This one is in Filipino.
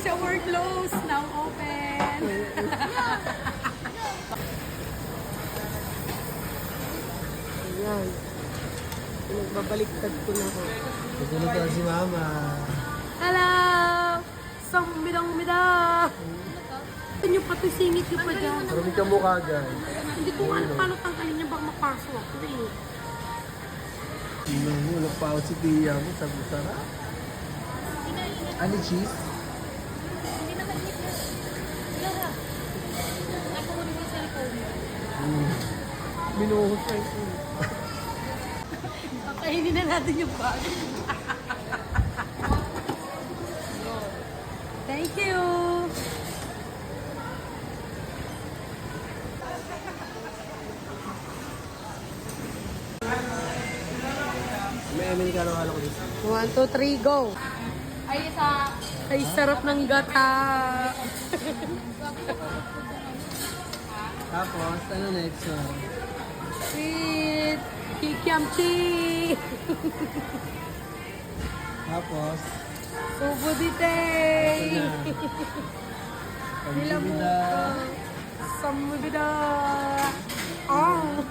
shower closed, now open. Ayan. Nagbabaliktad ko na ako. Tutulog ka si Mama. Hello! Samidang-mida! Ito nyo pati singit nyo pa dyan. Marami ka mukha dyan. Hindi ko alam paano tanggalin niya bang mapasok. Tingnan mo, nagpaot si Tia mo. Sabi sarap. Ano cheese? Minuhot ka ito. Kakainin na natin yung bag. Thank you! May Amerikano halo ko dito. 1, 2, 3, go! Ay, sarap ng gata! Tapos, ano next one? Sweet! Kikiamchi! Tapos, Subo dite! pagkibida. Samubida! Oh!